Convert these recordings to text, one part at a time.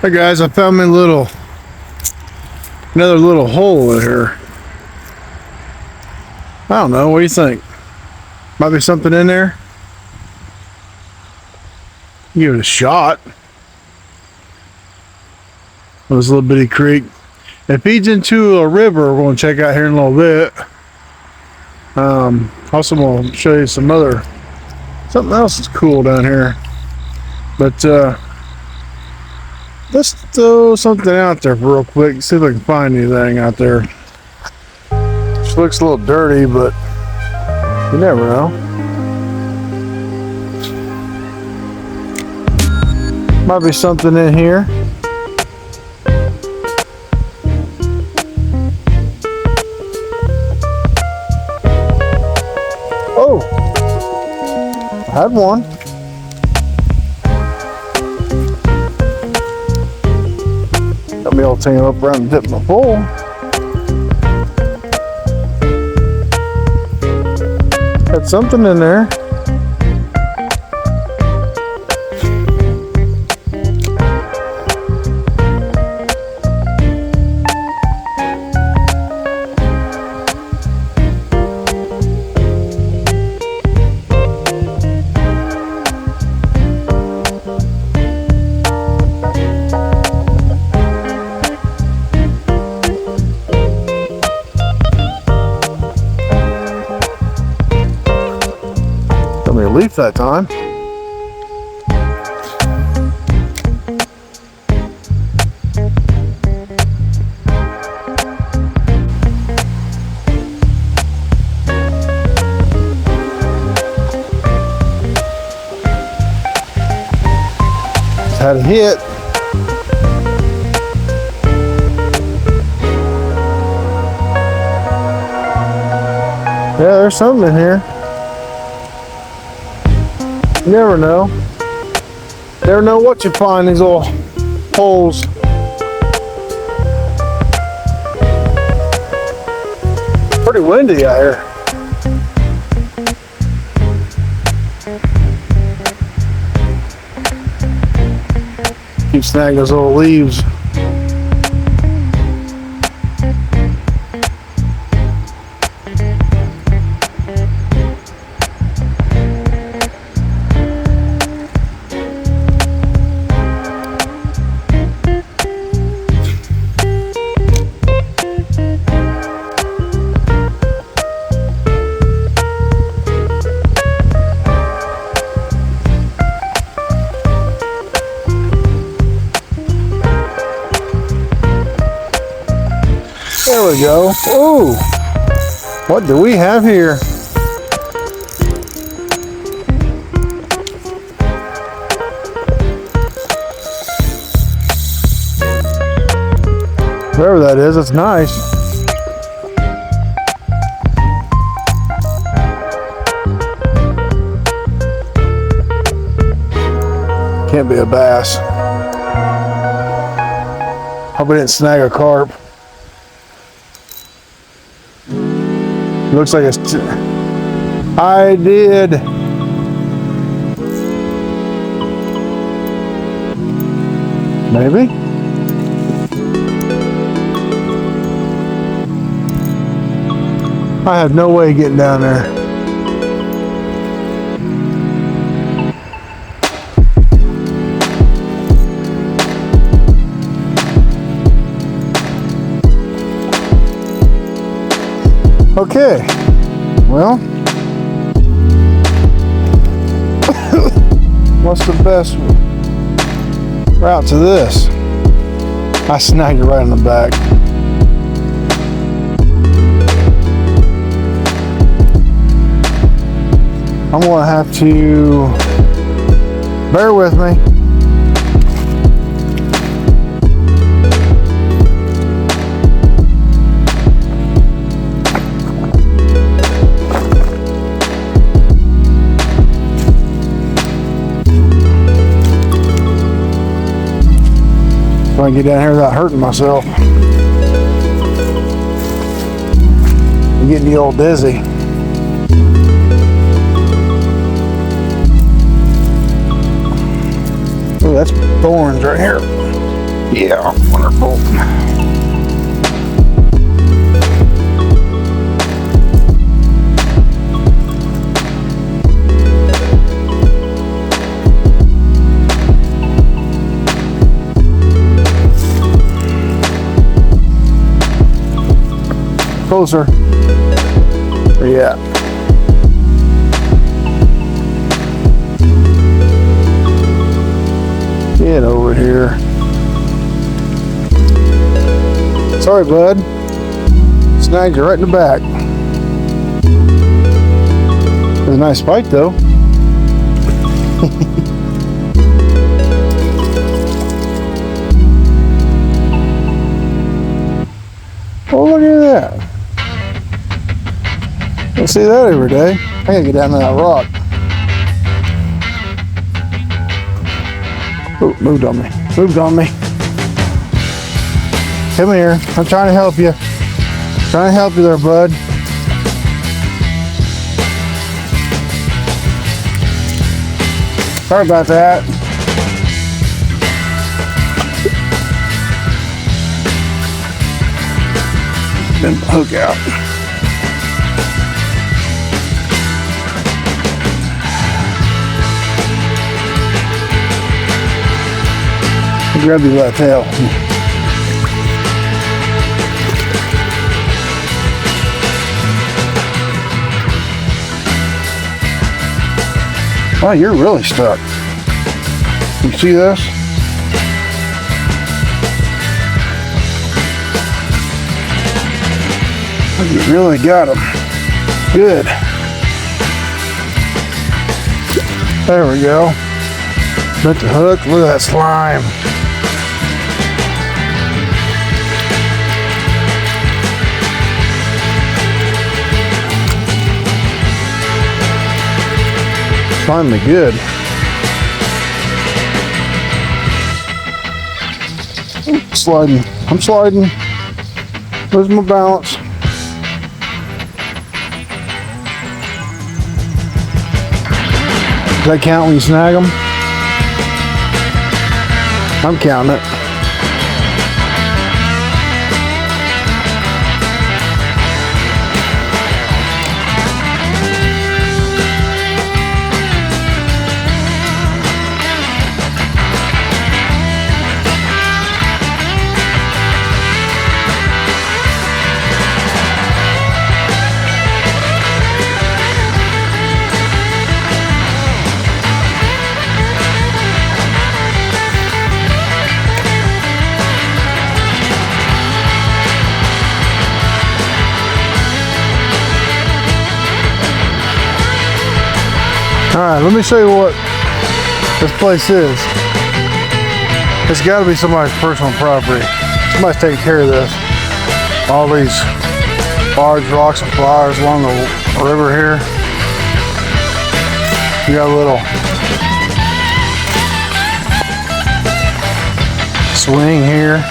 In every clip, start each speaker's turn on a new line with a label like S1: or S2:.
S1: Hey guys, I found me another little hole in here. I don't know, what do you think? Might be something in there? Give it a shot. This little bitty creek. It feeds into a river we're going to check out here in a little bit. Also want to show you something else is cool down here. But let's throw something out there real quick, see if I can find anything out there. This looks a little dirty, but you never know. Might be something in here. Oh, I had one. Got me all tangled up around the tip of my pole. Had something in there. Leaf that time. Just had a hit. Yeah, there's something in here. You never know. Never know what you find in these little holes. Pretty windy out here. Keep snagging those little leaves. There we go. Ooh, what do we have here? Whatever that is, it's nice. Can't be a bass. Hope we didn't snag a carp. Looks like it's. I did. Maybe. I have no way of getting down there. Okay, well, what's the best route to this? I snagged it right in the back. I'm gonna have to bear with me. Trying to get down here without hurting myself. I'm getting the old dizzy. Ooh, that's thorns right here. Yeah, wonderful. Closer. Where you at? Get over here. Sorry, bud. Snagged you right in the back. It's a nice spike, though. Oh, look at that. Don't see that every day. I gotta get down to that rock. Oh, moved on me. Moved on me. Come here. I'm trying to help you. Trying to help you there, bud. Sorry about that. Bend the hook out. Grab your left tail. Wow, you're really stuck. You see this? You really got him. Good. There we go. Bent the hook. Look at that slime. Finally good. Sliding. I'm sliding. Losing my balance. Does that count when you snag them? I'm counting it. Alright, let me show you what this place is. It's got to be somebody's personal property. Somebody's taking care of this. All these large rocks and flowers along the river here. You got a little swing here.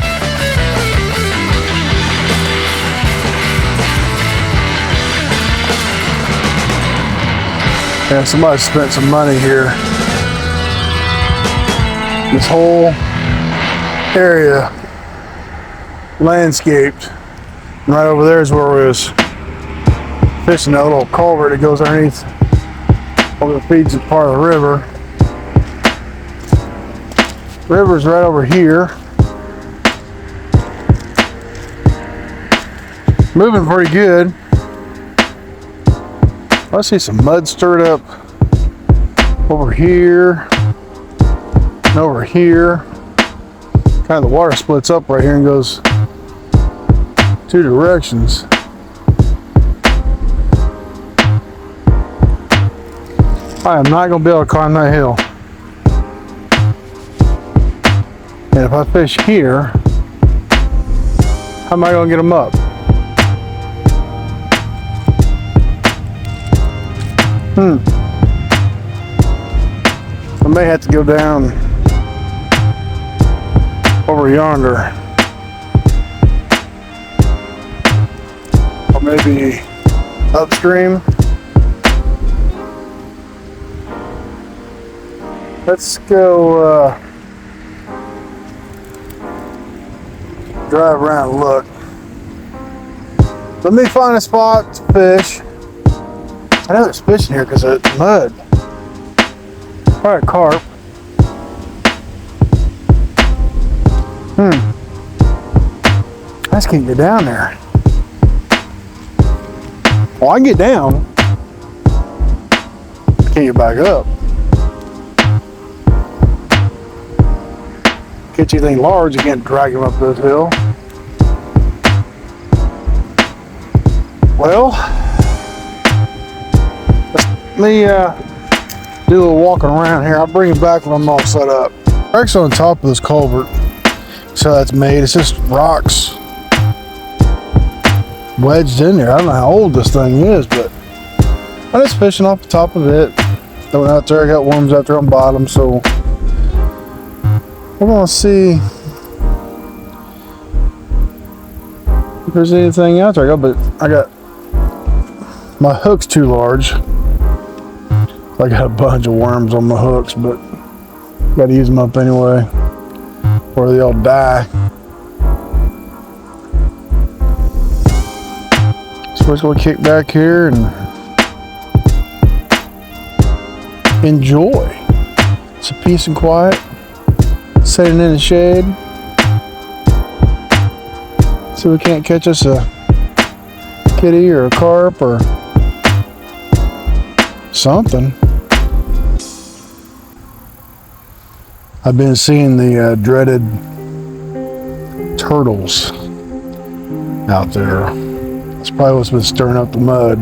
S1: Yeah, somebody spent some money here. This whole area landscaped. And right over there is where we was fishing that little culvert that goes underneath, over feeds a part of the river. River's right over here. Moving pretty good. I see some mud stirred up over here and over here. Kind of the water splits up right here and goes two directions. I am not going to be able to climb that hill. And if I fish here, how am I going to get them up? I may have to go down over yonder. Or maybe upstream. Let's go drive around and look. Let me find a spot to fish. I know there's fish in here because of the mud. Probably carp. I just can't get down there. Well, I can get down. Can't get back up. Catch anything large, you can't drag him up this hill. Well, let me do a little walking around here. I'll bring it back when I'm all set up. Track's on the top of this culvert. So that's made. It's just rocks wedged in there. I don't know how old this thing is, but I'm just fishing off the top of it. Going out there, I got worms out there on bottom, so we're gonna see if there's anything out there. But I got my hook's too large. I got a bunch of worms on my hooks, but gotta use them up anyway, or they all die. So we're just gonna kick back here and enjoy. It's a peace and quiet, sitting in the shade. So we can't catch us a kitty or a carp or something. I've been seeing the dreaded turtles out there. That's probably what's been stirring up the mud.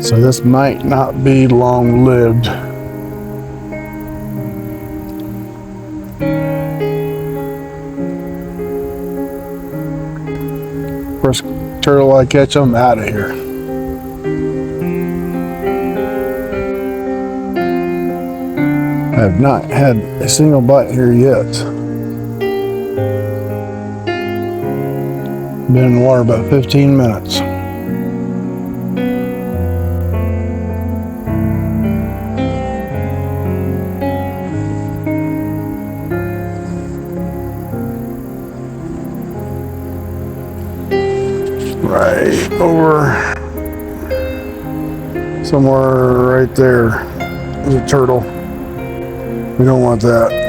S1: So this might not be long-lived. First turtle I catch, I'm out of here. I have not had a single bite here yet. Been in the water about 15 minutes. Right over somewhere right there is a turtle. We don't want that.